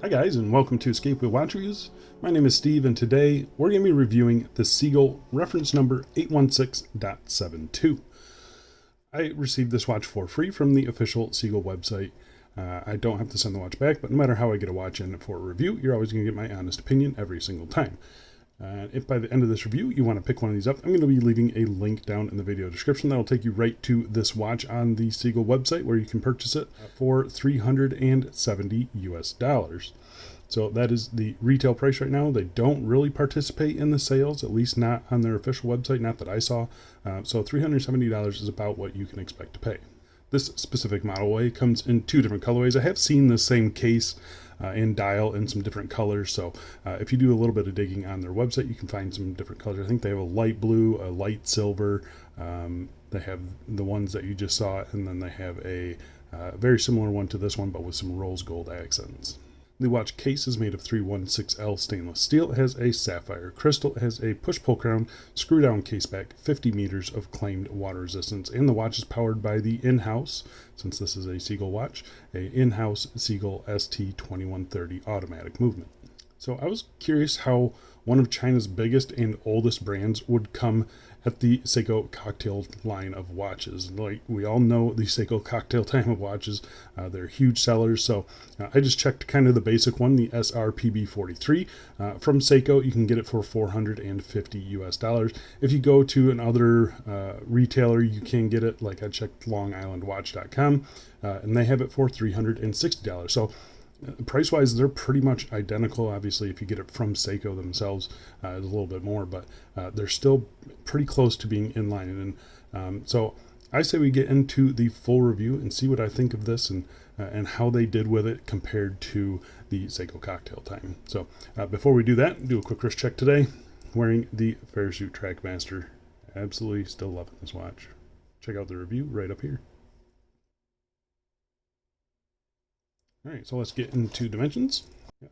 Hi guys, and welcome to Escape with Watch Reviews. My name is Steve, and today we're going to be reviewing the Sea-gull reference number 816.72. I received this watch for free from the official Sea-gull website. I don't have to send the watch back, but no matter how I get a watch in for a review, you're always going to get my honest opinion every single time. If by the end of this review you want to pick one of these up, I'm going to be leaving a link down in the video description that will take you right to this watch on the Sea-gull website where you can purchase it for $370 US. So that is the retail price right now. They don't really participate in the sales, at least not on their official website, not that I saw. So $370 is about what you can expect to pay. This specific model way comes in two different colorways. I have seen the same case and dial in some different colors. So if you do a little bit of digging on their website, you can find some different colors. I think they have a light blue, a light silver. They have the ones that you just saw, and then they have a very similar one to this one, but with some rose gold accents. The watch case is made of 316L stainless steel. It has a sapphire crystal. It has a push-pull crown, screw-down case back, 50 meters of claimed water resistance, and the watch is powered by the in-house, since this is a Sea-gull watch, a in-house Sea-gull ST2130 automatic movement. So I was curious how one of China's biggest and oldest brands would come at the Seiko cocktail line of watches. Like we all know, the Seiko cocktail time of watches, they're huge sellers. So I just checked kind of the basic one, the SRPB43 from Seiko. You can get it for $450 US. If you go to another retailer, you can get it. Like I checked LongIslandWatch.com, and they have it for $360. So price-wise, they're pretty much identical. Obviously, if you get it from Seiko themselves, it's a little bit more, but they're still pretty close to being in line. And so I say we get into the full review and see what I think of this and how they did with it compared to the Seiko cocktail time. So before we do that, do a quick wrist check today. Wearing the Parachute Trackmaster. Absolutely still loving this watch. Check out the review right up here. All right, so let's get into dimensions.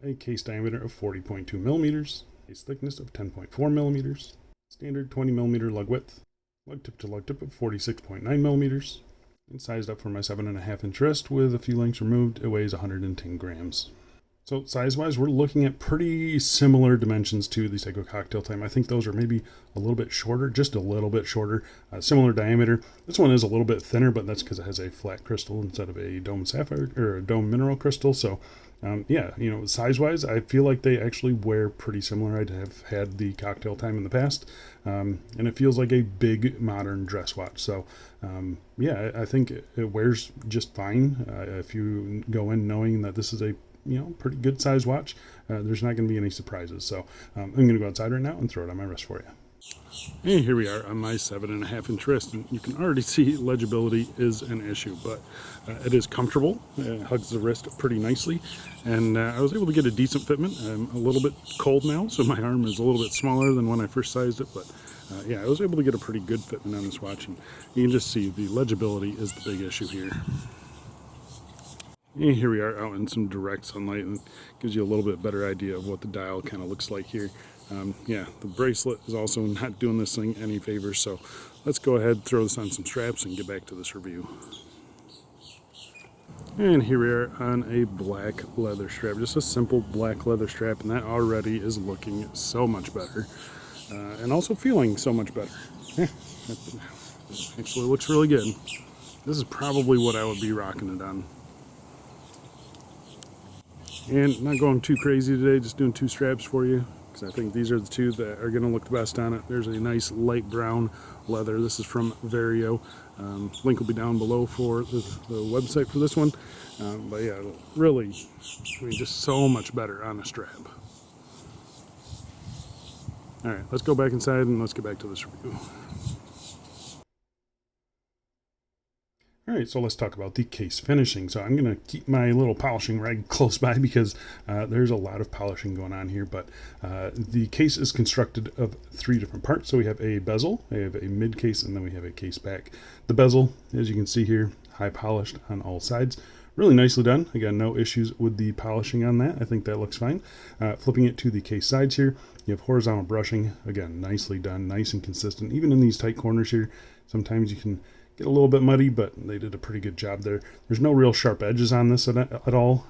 A case diameter of 40.2 millimeters, case thickness of 10.4 millimeters, standard 20 millimeter lug width, lug tip to lug tip of 46.9 millimeters, and sized up for my 7.5 inch wrist with a few links removed. It weighs 110 grams. So size-wise, we're looking at pretty similar dimensions to the Seiko cocktail time. I think those are maybe a little bit shorter, just a little bit shorter. Similar diameter. This one is a little bit thinner, but that's because it has a flat crystal instead of a dome sapphire or a dome mineral crystal. So yeah, you know, size-wise, I feel like they actually wear pretty similar. I have had the cocktail time in the past, and it feels like a big modern dress watch. So yeah, I think it wears just fine. If you go in knowing that this is a pretty good size watch, there's not going to be any surprises. So I'm going to go outside right now and throw it on my wrist for you. And here we are on my 7.5 inch wrist, and you can already see legibility is an issue, but it is comfortable. It hugs the wrist pretty nicely, and I was able to get a decent fitment. I'm a little bit cold now, so my arm is a little bit smaller than when I first sized it, but yeah, I was able to get a pretty good fitment on this watch, and you can just see the legibility is the big issue here. And here we are out in some direct sunlight, and it gives you a little bit better idea of what the dial kind of looks like here. Yeah, the bracelet is also not doing this thing any favors, so let's go ahead, throw this on some straps, and get back to this review. And here we are on a black leather strap, just a simple black leather strap, and that already is looking so much better, and also feeling so much better. Yeah, that actually looks really good. This is probably what I would be rocking it on. And not going too crazy today, just doing two straps for you, because I think these are the two that are going to look the best on it. There's a nice light brown leather. This is from Vario. Link will be down below for the website for this one. But yeah, really, I mean, just so much better on a strap. All right, let's go back inside and let's get back to this review. All right, so let's talk about the case finishing. So I'm going to keep my little polishing rag close by because there's a lot of polishing going on here, but the case is constructed of three different parts. So we have a bezel, we have a mid case, and then we have a case back. The bezel, as you can see here, high polished on all sides. Really nicely done. Again, no issues with the polishing on that. I think that looks fine. Flipping it to the case sides here, you have horizontal brushing. Again, nicely done, nice and consistent. Even in these tight corners here, sometimes you can get a little bit muddy, but they did a pretty good job there. There's no real sharp edges on this at all.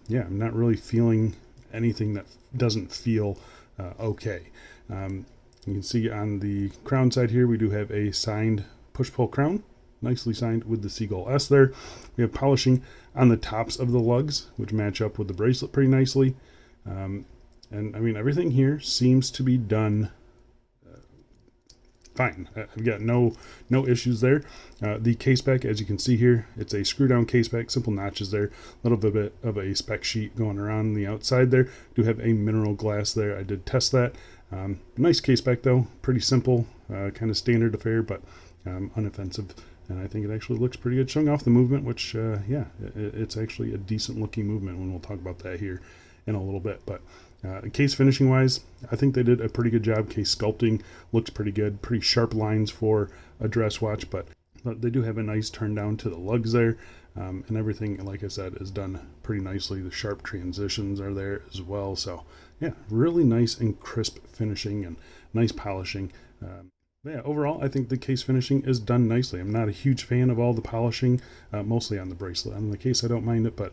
Yeah, I'm not really feeling anything that doesn't feel okay. You can see on the crown side here, we do have a signed push-pull crown, nicely signed with the Sea-gull S there. We have polishing on the tops of the lugs, which match up with the bracelet pretty nicely. And I mean, everything here seems to be done fine. I've got no issues there. The case back, as you can see here, it's a screw down case back, simple notches there, a little bit of a spec sheet going around the outside there. Do have a mineral glass there. I did test that. Nice case back though, pretty simple, kind of standard affair, but unoffensive. And I think it actually looks pretty good, showing off the movement, which, yeah, it's actually a decent looking movement when we'll talk about that here in a little bit. But case finishing wise, I think they did a pretty good job. Case sculpting looks pretty good, pretty sharp lines for a dress watch, but they do have a nice turn down to the lugs there. And everything, like I said, is done pretty nicely. The sharp transitions are there as well. So yeah, really nice and crisp finishing and nice polishing. Yeah, overall, I think the case finishing is done nicely. I'm not a huge fan of all the polishing, mostly on the bracelet. On the case, I don't mind it, but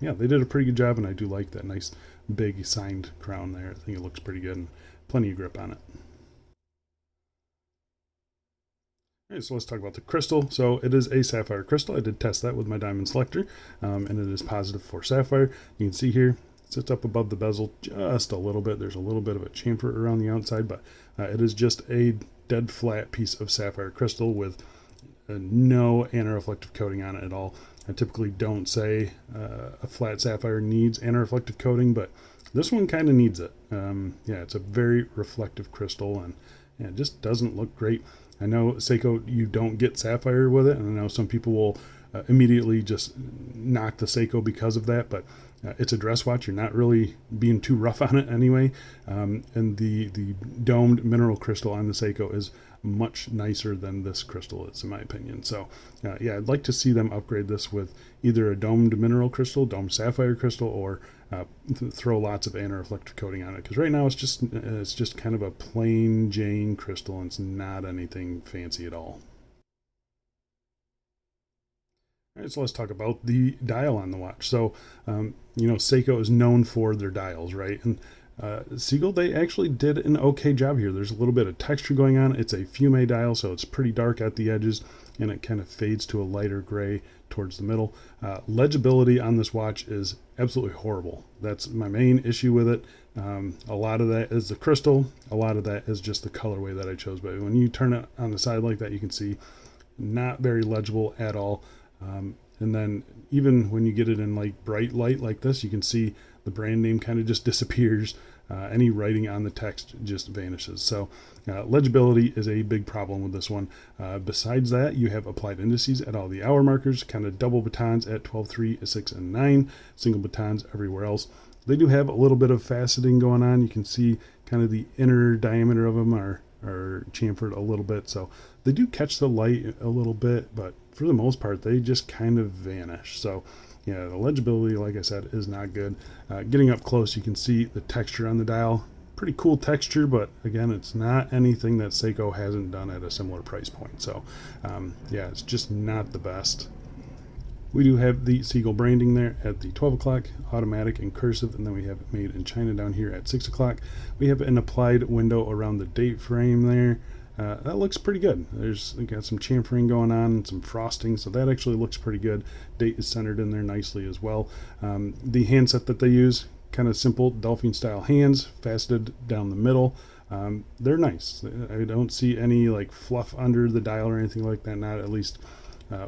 yeah, they did a pretty good job, and I do like that nice big signed crown there. I think it looks pretty good and plenty of grip on it. All right, so let's talk about the crystal. So it is a sapphire crystal. I did test that with my diamond selector, and it is positive for sapphire. You can see here, it sits up above the bezel just a little bit. There's a little bit of a chamfer around the outside, but it is just a dead flat piece of sapphire crystal with no anti-reflective coating on it at all. I typically don't say a flat sapphire needs anti-reflective coating, but this one kind of needs it. Yeah, it's a very reflective crystal, and yeah, it just doesn't look great. I know Seiko, you don't get sapphire with it, and I know some people will immediately just knock the Seiko because of that, but it's a dress watch. You're not really being too rough on it anyway. And the domed mineral crystal on the Seiko is much nicer than this crystal is, in my opinion. So yeah, I'd like to see them upgrade this with either a domed mineral crystal, domed sapphire crystal, or throw lots of anti-reflective coating on it. Because right now it's just kind of a plain Jane crystal, and it's not anything fancy at all. All right, so let's talk about the dial on the watch. So, you know, Seiko is known for their dials, right? And Sea-gull, they actually did an okay job here. There's a little bit of texture going on. It's a fume dial, so it's pretty dark at the edges, and it kind of fades to a lighter gray towards the middle. Legibility on this watch is absolutely horrible. That's my main issue with it. A lot of that is the crystal. A lot of that is just the colorway that I chose. But when you turn it on the side like that, you can see not very legible at all. And then even when you get it in like bright light like this, you can see the brand name kind of just disappears. Any writing on the text just vanishes. So legibility is a big problem with this one. Besides that, you have applied indices at all the hour markers, kind of double batons at 12, 3, 6, and 9, single batons everywhere else. They do have a little bit of faceting going on. You can see kind of the inner diameter of them are chamfered a little bit, so they do catch the light a little bit, but for the most part they just kind of vanish. So yeah, the legibility, like I said, is not good. Getting up close, you can see the texture on the dial. Pretty cool texture, but again, it's not anything that Seiko hasn't done at a similar price point. So yeah, it's just not the best. We do have the Sea-gull branding there at the 12 o'clock, automatic and cursive, and then we have it made in China down here at 6 o'clock. We have an applied window around the date frame there. That looks pretty good. We got some chamfering going on and some frosting, so that actually looks pretty good. Date is centered in there nicely as well. The handset that they use, kind of simple Delphine style hands, faceted down the middle. They're nice. I don't see any like fluff under the dial or anything like that, not at least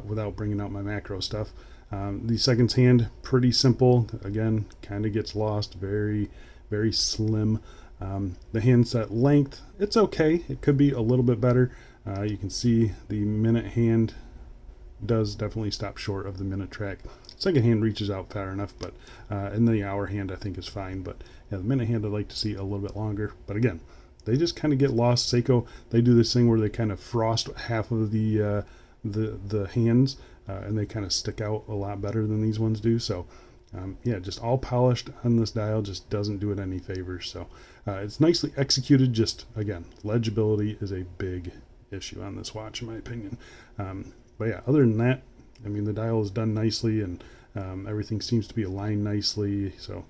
without bringing out my macro stuff. The seconds hand, pretty simple. Again, kind of gets lost, very, very slim. The handset length, it's okay. It could be a little bit better. You can see the minute hand does definitely stop short of the minute track. Second hand reaches out far enough, but and the hour hand I think is fine. But yeah, the minute hand I'd like to see a little bit longer. But again, they just kind of get lost. Seiko, they do this thing where they kind of frost half of the hands, and they kind of stick out a lot better than these ones do. So yeah, just all polished on this dial just doesn't do it any favors. So it's nicely executed. Just again, legibility is a big issue on this watch, in my opinion. But yeah, other than that, I mean, the dial is done nicely, and everything seems to be aligned nicely. So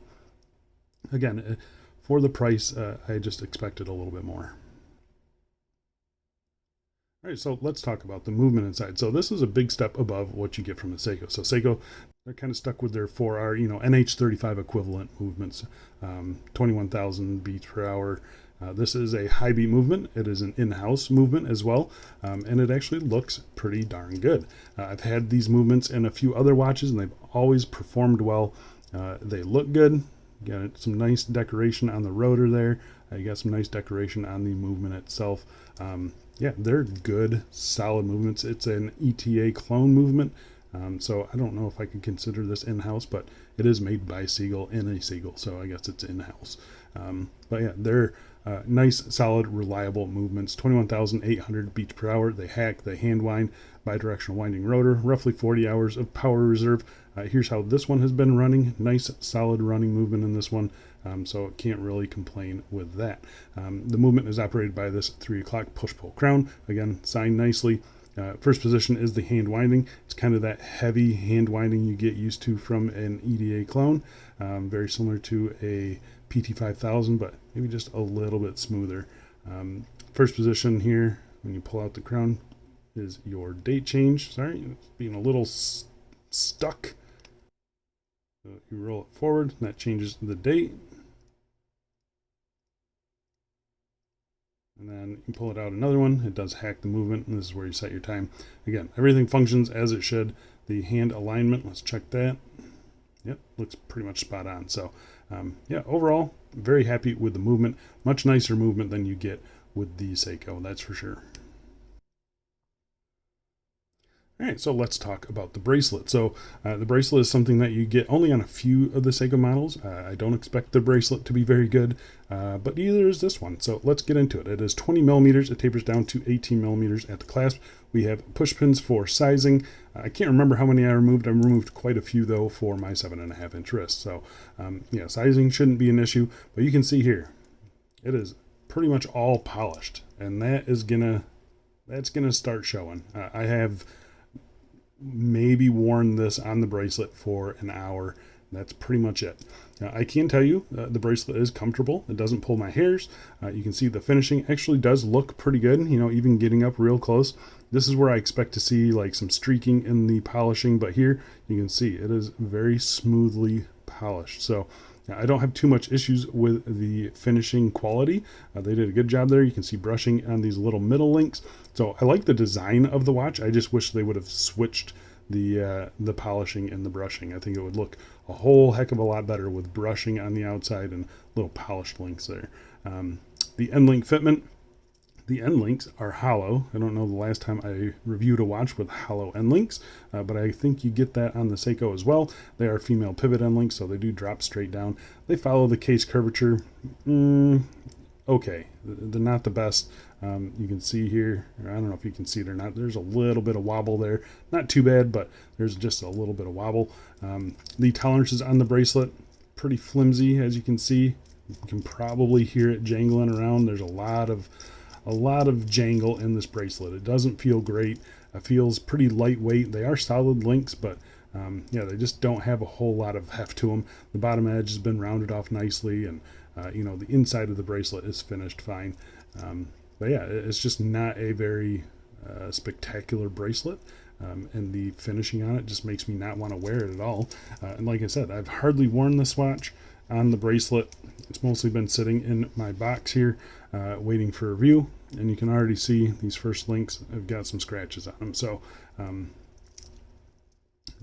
again, for the price, I just expected a little bit more. All right, so let's talk about the movement inside. So this is a big step above what you get from a Seiko. So Seiko, they're kind of stuck with their 4R, NH35 equivalent movements, 21,000 beats per hour. This is a high beat movement. It is an in-house movement as well, and it actually looks pretty darn good. I've had these movements in a few other watches, and they've always performed well. They look good. Got some nice decoration on the rotor there. You got some nice decoration on the movement itself. Yeah, they're good, solid movements. It's an ETA clone movement, so I don't know if I could consider this in-house, but it is made by Sea-gull in a Sea-gull, so I guess it's in-house. But yeah, they're nice, solid, reliable movements. 21,800 beats per hour. They hack, they hand wind, bidirectional winding rotor, roughly 40 hours of power reserve. Here's how this one has been running. Nice, solid running movement in this one. So can't really complain with that. The movement is operated by this 3 o'clock push-pull crown. Again, signed nicely. First position is the hand winding. It's kind of that heavy hand winding you get used to from an EDA clone. Very similar to a PT5000, but maybe just a little bit smoother. First position here, when you pull out the crown, is your date change. Sorry, it's being a little stuck. So you roll it forward, and that changes the date. And then you pull it out another one. It does hack the movement, and this is where you set your time. Again, everything functions as it should. The hand alignment, let's check that. Yep, looks pretty much spot on. So yeah, overall, very happy with the movement. Much nicer movement than you get with the Seiko, that's for sure. All right, so let's talk about the bracelet. So the bracelet is something that you get only on a few of the Seiko models. I don't expect the bracelet to be very good, but neither is this one. So let's get into it. It is 20 millimeters. It tapers down to 18 millimeters at the clasp. We have push pins for sizing. I can't remember how many I removed. I removed quite a few though for my 7.5 inch wrist. So yeah, sizing shouldn't be an issue, but you can see here, it is pretty much all polished, and that's gonna start showing. I have maybe worn this on the bracelet for an hour. That's pretty much it. I can tell you the bracelet is comfortable. It doesn't pull my hairs. You can see the finishing actually does look pretty good, even getting up real close. This is where I expect to see like some streaking in the polishing, but here you can see it is very smoothly polished. So I don't have too much issues with the finishing quality. They did a good job there. You can see brushing on these little middle links. So I like the design of the watch. I just wish they would have switched the polishing and the brushing. I think it would look a whole heck of a lot better with brushing on the outside and little polished links there. The end link fitment. The end links are hollow. I don't know the last time I reviewed a watch with hollow end links, but I think you get that on the Seiko as well. They are female pivot end links, so they do drop straight down. They follow the case curvature. Okay, they're not the best. You can see here, I don't know if you can see it or not, there's a little bit of wobble there. Not too bad, but there's just a little bit of wobble. The tolerances on the bracelet, pretty flimsy, as you can see. You can probably hear it jangling around. There's a lot of jangle in this bracelet. It doesn't feel great. It feels pretty lightweight. They are solid links, but yeah, they just don't have a whole lot of heft to them. The bottom edge has been rounded off nicely, and the inside of the bracelet is finished fine. But yeah, it's just not a very spectacular bracelet, and the finishing on it just makes me not want to wear it at all. And like I said, I've hardly worn this watch on the bracelet. It's mostly been sitting in my box here, waiting for review, and you can already see these first links have got some scratches on them. So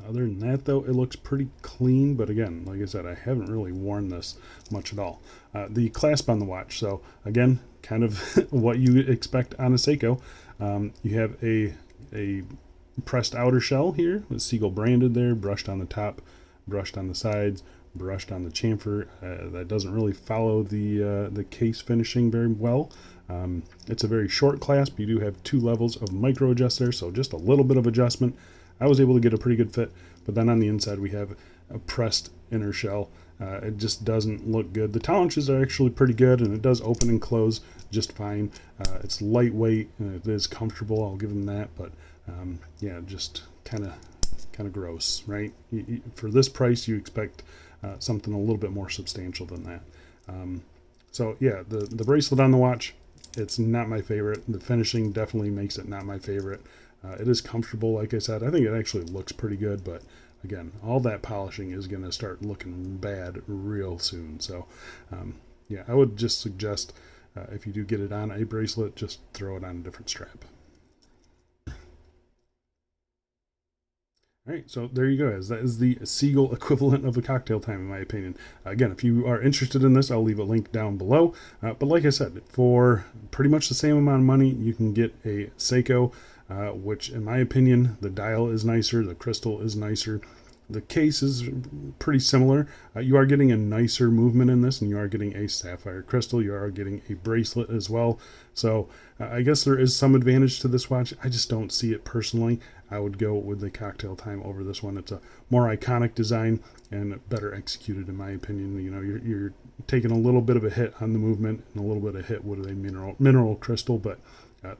other than that though, it looks pretty clean, but again, like I said, I haven't really worn this much at all. The clasp on the watch, so again, kind of what you expect on a Seiko. You have a pressed outer shell here with Sea-gull branded there, brushed on the top, brushed on the sides, brushed on the chamfer. That doesn't really follow the case finishing very well. It's a very short clasp. You do have 2 levels of micro adjust there, so just a little bit of adjustment. I was able to get a pretty good fit, but then on the inside we have a pressed inner shell. It just doesn't look good. The tolerances are actually pretty good, and it does open and close just fine. It's lightweight and it is comfortable, I'll give them that, but yeah, just kind of gross, right? For this price, you expect something a little bit more substantial than that. So yeah, the bracelet on the watch, it's not my favorite. The finishing definitely makes it not my favorite. It is comfortable, like I said. I think it actually looks pretty good, but again, all that polishing is going to start looking bad real soon. So yeah, I would just suggest if you do get it on a bracelet, just throw it on a different strap. All right, so there you go, guys. That is the Sea-gull equivalent of a cocktail time, in my opinion. Again, if you are interested in this, I'll leave a link down below. But like I said, for pretty much the same amount of money, you can get a Seiko, which, in my opinion, the dial is nicer, the crystal is nicer. The case is pretty similar. You are getting a nicer movement in this, and you are getting a sapphire crystal. You are getting a bracelet as well. So I guess there is some advantage to this watch. I just don't see it personally. I would go with the cocktail time over this one. It's a more iconic design and better executed, in my opinion. You know, you're taking a little bit of a hit on the movement and a little bit of hit with a mineral crystal, but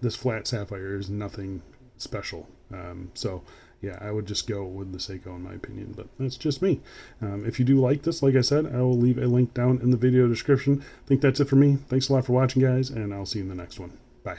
this flat sapphire is nothing special. So yeah, I would just go with the Seiko, in my opinion, but that's just me. If you do like this, like I said, I will leave a link down in the video description. I think that's it for me. Thanks a lot for watching, guys, and I'll see you in the next one. Bye.